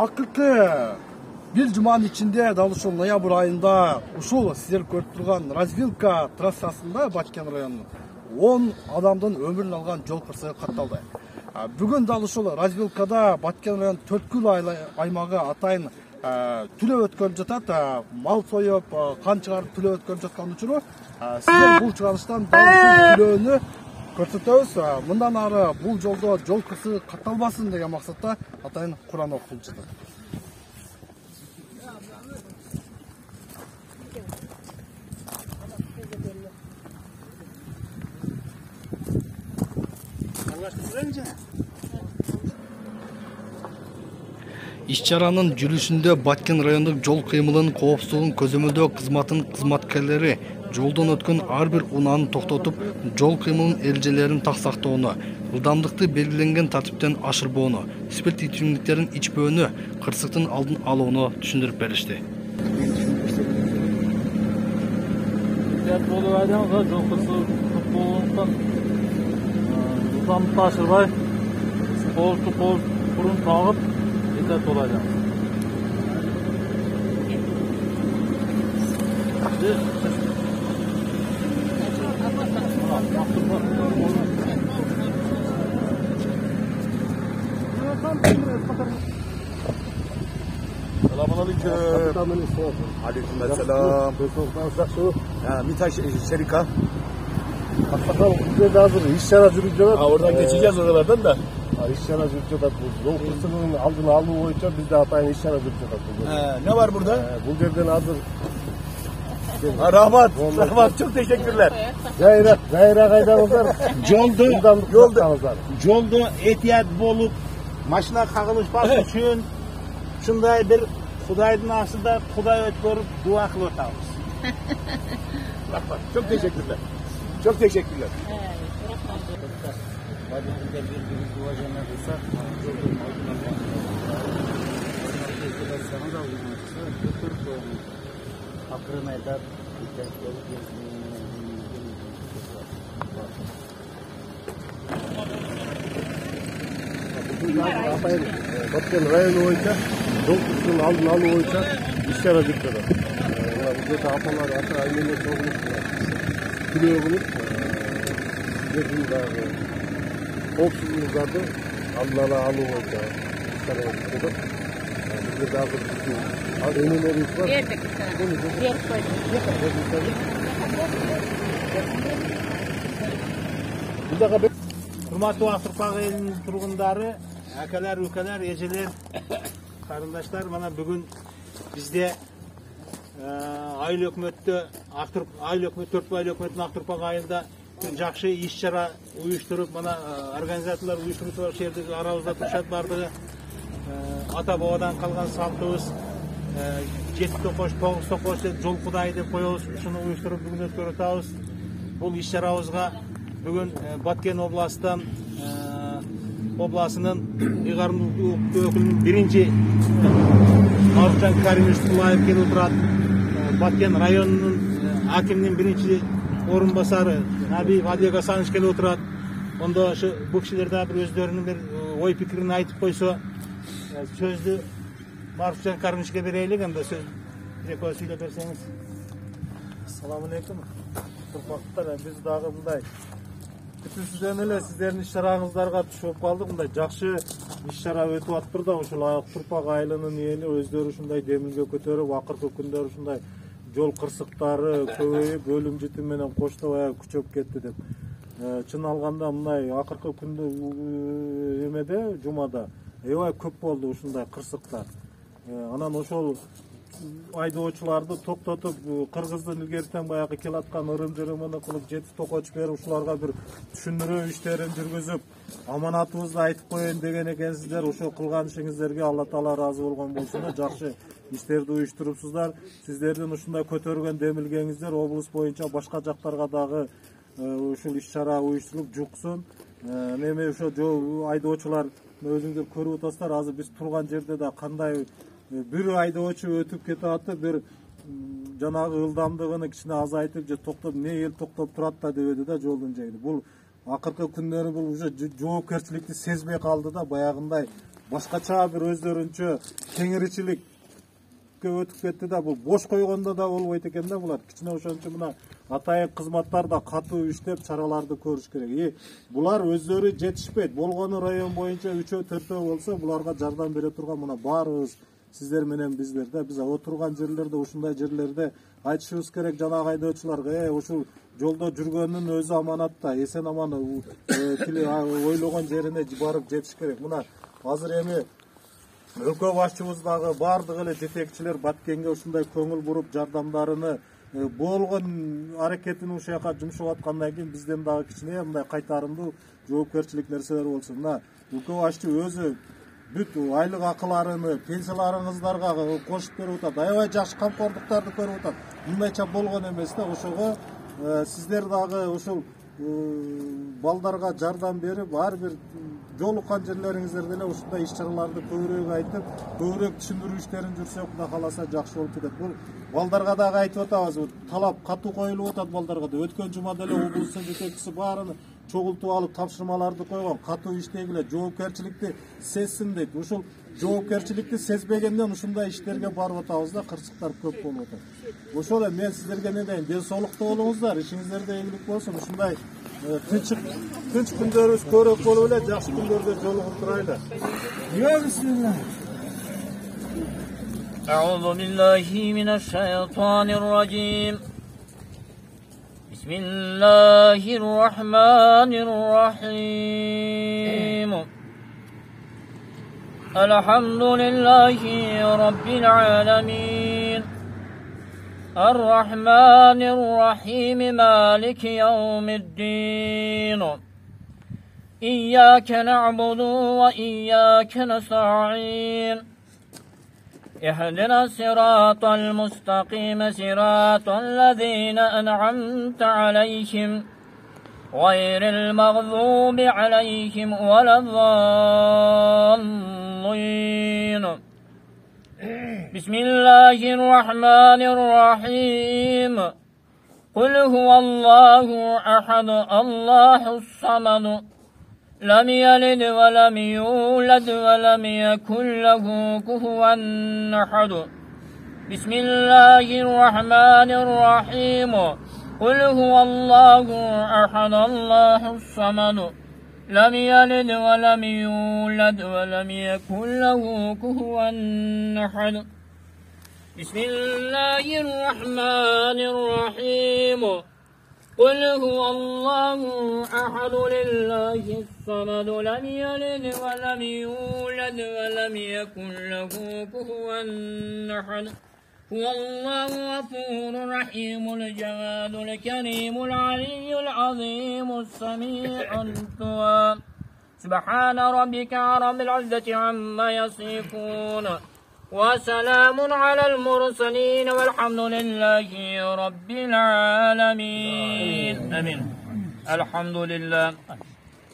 Akırkı bir cumanın içinde dal ушул ноябрь айында ушул сиздер көрүп турган развилка трассасында Баткен районунун 10 адамдын өмүрүн алган жол кырсыгы катталды. Бүгүн дал ушул развилкада Баткен район Төрткүл аймагы атайын түлөө өткөрүлүп жатат. Мал союп, кан чыгарып түлөө өткөрүлүп жаткан учуру сиздер бул чыгарыштан дал ушул түлөөнү көрсөтөбүз. Мындан ары бул жолдо жол кырсыгы катталбасын деген максатта атайын Куран окутулуп жатат. Иш-чаранын жүрүшүндө Баткен райондук жол кыймылынын коопсуздугун көзөмөлдөө кызматынын кызматкерлери жолдон өткөн ар бир унааны токтотуп, жол кыймылынын эрежелерин так сактоону, ылдамдыкты белгиленген тартиптен ашырбоону, спирт ичимдиктерин ичпөөнү, кырсыктын алдын алууну түшүндүрүп беришти. Aleykümselam. Mitaş Şerika. Bize de hazır iş-çara жүрүп жатат. Oradan geçeceğiz oralardan da. İş-çara жүрүп жатат. Жол кырсыгынын алдын алуу боюнча бизде атайын iş-çara жүрүп жатат. Ne var burada? Бул жерден hazır. Rahmat. Çok teşekkürler. Gayra kaydanızlar. Жолдо этият болуп, машина кагылышпас үчүн ушундай bir Kuday'ın aslında Kuday ötürüp dua kılıp atağımız. Çok teşekkürler. Çok teşekkürler. Баткен району боюнча жол кырсыгынын алдын алуу боюнча иш-чара жүрүп жатат. Бизде апалар айнеме чогулуп күлөө кылып, сиздердин дагы коопсуздугуңуздарды алдын алуу боюнча иш-чара жүрүп жатат. Бизде дагы энелерибиз бар. Hurmatlı Aktürk elinin turgundары, akalar, ülkeler, eceler, karındaşlar, bana bugün bizde aylı hükümette, aylı hükümet, 4 aylı hükümetin Aktürk ayında жақсы iş-çara uyuşturup, bana organizatorlar uyuşturup, şehirde aramızda turşat bardığı, ata-babadan kalgan saltımız, 7-9 жол Кудайды koyuyoruz, şunu uyuşturup bugün ötkörütağız. Bu iş-çaramızga bugün Баткен oblasının Iğarın ökülünün birinci Marufcan Karimov Kulayev kelip oturat. Баткен rayonunun hakiminin birinci orunbasarı Nabi Vadiye Gasanoviç kelip oturat. Onda şu bu kişiler de bir özlerinin bir oy fikrini aytıp koysa sözlü Marufcan Karimov'e bereylik hem de söz direkt söyle verseniz. Assalamu alaikum. Turpaklar, biz dagı bunday күтүүсүздөн эле сиздердин иш-чараңыздарга түшүп калдык. Мындай жакшы иш-чара өтүп атыптыр да, ушул Турпак айылынын эли өздөрү ушундай демилге көтөрүп, акыркы күндөр ушундай жол кырсыктары көбөйүп, өлүм житим менен коштобой күчөп кетти деп. Чын алганда мындай акыркы күндө эмеде, жумада аябай көп болду ушундай кырсыктар. Анан ошол айдоочуларды токтотуп, кыргыздын илгертен баягы келаткан ырым-жырымын кылып, жети токоч берип, ушуларга бир түшүндүрүү иштерин жүргүзүп, аманатыбызды айтып коеюн деген экенсиздер. Ошо кылган ишиңиздерге Алла Таала ыраазы болгон болсун. Жакшы иштерди уюштурупсуздар. Сиздердин ушундай көтөргөн демилгеңиздер облус боюнча башка жактарга дагы ушул иш-чара уюштурулуп жуксун. Эми ошо айдоочулар өзүңүздөр көрүп атасыздар. Азыр биз турган жерде да кандай bir айдоочу өтүп кетип атты, бир жанагы ылдамдыгын кичине азайтып же токтоп, эмне эл токтоп турат да дебеди да жолдун жайында. Бул акыркы күндөрү бул уже жоопкерчиликти сезбей калды да, баягындай башкача бир өздөрүнчө кеңиричилик өтүп кетти да, бул бош койгондо да болбойт экен да. Булар кичине ошон үчүн мына атайын кызматтар да катуу иштеп чараларды көрүш керек. Булар өздөрү жетишпейт. Болгону район боюнча 3-4 болсо, буларга жардам бере турган мына баарыбыз сиздер менен биздер да. Биз отурган жерлерде, ушундай жерлерде айтышыбыз керек жанагы айдоочуларга, ушул жолдо жүргөндүн өзү аманат да, эсен аман ойлогон жерине барып жетиш керек. Мына азыр эми өлкө башчыбыздагы баардык эле жетекчилер Баткенге ушундай көңүл буруп жардамдарыны болгон аракетин ушул жака жумшап аткандан кийин бизден дагы кичине мындай кайтарымдуу жоопкерчилик нерселер болсун. Мына өлкө башчы өзү бүт айлык акыларыны пенсияларыңыздарга кошуп берип атат. Аябай жакшы камкордуктарды көрүп атат. Мындайча болгон эмес да. Ошого сиздер дагы ушул балдарга жардам берип, ар бир жолуккан жерлериңиздерде эле ушундай иш-чараларды көбүрөөк айтып, көбүрөөк түшүндүрүү иштерин жүрсөк, Кудай кааласа жакшы болуп кетет. Бул балдарга дагы айтып атабыз, талап катуу коюлуп атат балдарга да. Өткөн жумада эле облустун жетекчиси баарын чогултуп алып тапшырмаларды койгон, катуу иштегиле, жоопкерчиликти сезсин дейт. Ушул жоопкерчиликти сезбегенден ушундай иштерге барып атабыз да, кырсыктар көп болуп атат. Ошол эле мен сиздерге не дейин, ден соолукта болуңуздар, ишиңиздерде ийгилик болсун. Ушундай тынч күндөрүбүз көбүрөөк болуп эле, жакшы күндөрдө жолугуп турайлы. Бисмилlah. أعوذ بالله من الشيطان الرجيم. بسم الله الرحمن الرحيم. الحمد لله رب العالمين الرحمن الرحيم مالك يوم الدين إياك نعبد وإياك نستعين اهدنا الصراط المستقيم صراط الذين أنعمت عليهم غير المغضوب عليهم ولا الضالين. بسم الله الرحمن الرحيم. قل هو الله أحد الله الصمد لم يلد ولم يولد ولم يكن له كفوا أحد. بسم الله الرحمن الرحيم. قل هو الله أحد الله الصمد لم يلد ولم يولد ولم يكن له كفوا أحد. بسم الله الرحمن الرحيم. قل هو الله أحد لله الصمد لم يلد ولم يولد ولم يكن له كفوا أحد. هو الله غفور رحيم الجواد الكريم العلي العظيم السميع الدعاء. سبحان ربك رب العزة عما يصفون وسلام على المرسلين والحمد لله رب العالمين. آمين. الحمد لله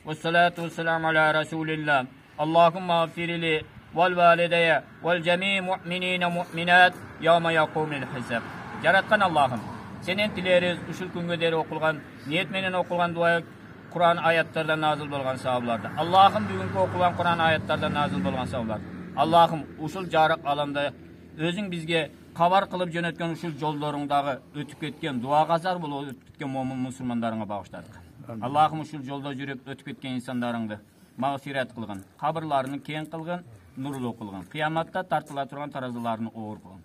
والصلاة والسلام على رسول الله. اللهم اغفر لي والوالدي والجميع مؤمنين مؤمنات يوم يقوم الحساب. Жараткан Аллахым, сенен тилерибиз ушул күнгө дейин окулган, ниет менен окулган дуа Кур'ан аяттардан назил болгон сабабларды. Аллахым бүгүнкү окулган Кур'ан аяттардан назил болгон сабабларды. Аллахым ушул жарык аламда өзүң бизге кабар кылып жөнөткөн ушул жолдоруңдагы өтүп кеткен дуагазар болуп өтүп кеткен момун мусулмандарыңа багыштадык. Аллахым ушул жолдо жүрүп өтүп кеткен инсандарыңды магфират кылгын, кабырларını кең кылгын, нурлуу кылгын, кыяматта тартыла турган таразыларын оор кылгын.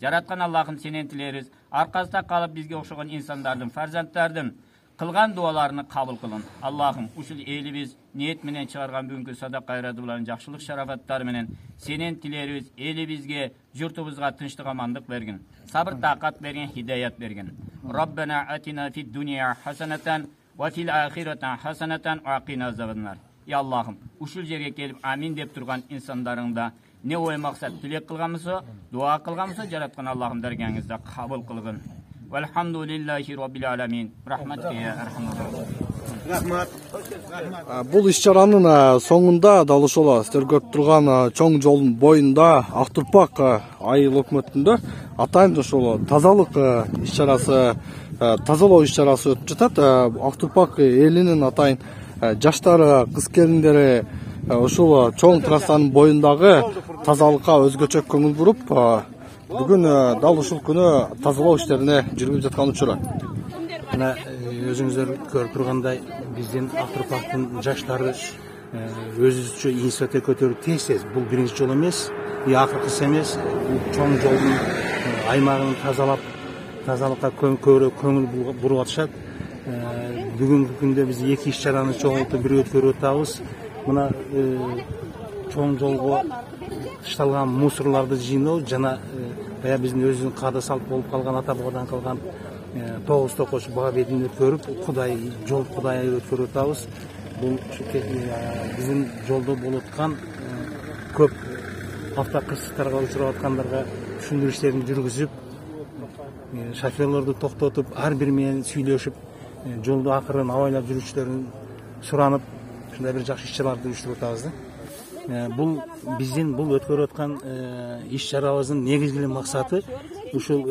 Жараткан Аллахым, сенен тилерибиз аркасында калып бизге окшогон инсандардын, фарзанттардын кылган дуаларını кабыл кылын. Аллахым, ушул элибиз ниет менен чыгарган бүгүнкү садак кайратууларын жакшылык шарафаттары менен сенен тилерибиз элибизге, журтубузга тынчтык, амандык бергин. Сабыр такат берген, хидаят берген. Раббана атина фид дуния хасанатан ва фил ахирати хасанатан ва кина азабаннар. Ya Allah'ım, uşul жерге келип амин деп турган инсандарыңда не ой максат тилек кылганбызбы, дуа кылганбызбы, жараткан Аллахым дергениңизде кабыл кылгын. Валхамдулиллахи раббил аламин. Рахматка я архамар рахим. Бул иш-чаранын соңунда дал ошол сиздер көрүп турган чоң жолдун боюнда Ак-Турпак айыл өкмөтүндө атайын ошол тазалык иш-чарасы, тазалоо иш-чарасы өтүп жатат. Ак-Турпак элинин атайын жаштары, кыз келиндери ушул чоң трассанын боюндагы тазалыкка өзгөчө көңүл буруп, бүгүн дал ушул күнү тазалоо иштерине жүргүзүп жаткан учуру. Мына өзүңүздөр көрүп тургандай, биздин ак турпактын жаштары өзүнчө инициатива көтөрүп тез бул биринчи жол эмес, акыркысы эмес, бул чоң жолдун аймагын тазалыкка көбүрөөк көңүл буруп атышат. Бүгүнкү күндө биз эки иш чараны чоңойтуп бир өткөрүп атабыз. Мына чоң жолго ташталган мусорларды жыйноо жана баягы биздин өзүбүздүн каада салт болуп калган, ата бабадан калган 9 токош баа бетин өткөрүп, жол Кудай өткөрүп атабыз. Бул биздин жолдо болуп аткан көп автокырсыктарга учурап аткандарга түшүндүрүү иштерин жүргүзүп, шоферлорду токтотуп, ар бири менен сүйлөшүп, жолду акырын абайлап жүрүүчүлөрдөн суранып, ушундай бир жакшы иш чараларды уюштуруп атабыз. Бул биздин өткөрүп аткан иш чарабыздын негизги максаты ушул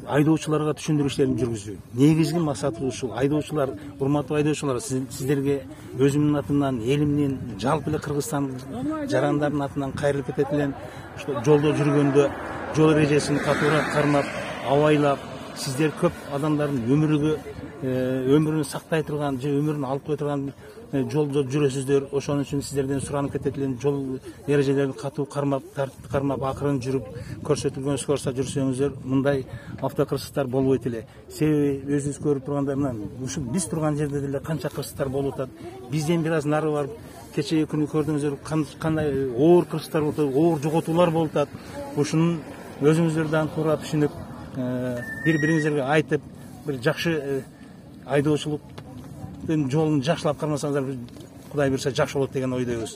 айдоочуларга түшүндүрүү иштерин жүргүзүү. Негизги максаты ушул. Айдоочулар, урматтуу айдоочулар, сиздерге өзүмдүн атымдан, элимдин, жалпы эле Кыргызстан жарандардын атынан кайрылып кетет элем. Жолдо жүргөндө жол эрежесин катуураак кармап, абайлап, сиздер көп адамдардын өмүрүн сактай турган же өмүрүн алып кое турган жолдо жүрөсүздөр. Ошон үчүн сиздерден суранып кетет элем, жол эрежелерин катуу кармап, тартипти кармап, акырын жүрүп, көрсөтүлгөн скоростта жүрсөңүздөр, мындай автокырсыктар болбойт эле. Себеби өзүңүз көрүп тургандай, мына ушул биз турган жерде деле канча кырсыктар болуп атат. Бизден бир аз нары барып, кечеги күнү көрдүңүздөр, кандай оор кырсыктар болуп атат, оор жоготуулар болуп атат. Ушунун өзүңүздөр дагы туура түшүнүп, бири-бириңиздерге айтып, бир жакшы айдоочулуктун жолун жакшылап кармасаңыздар, Кудай буйрса жакшы болот деген ойдойбуз.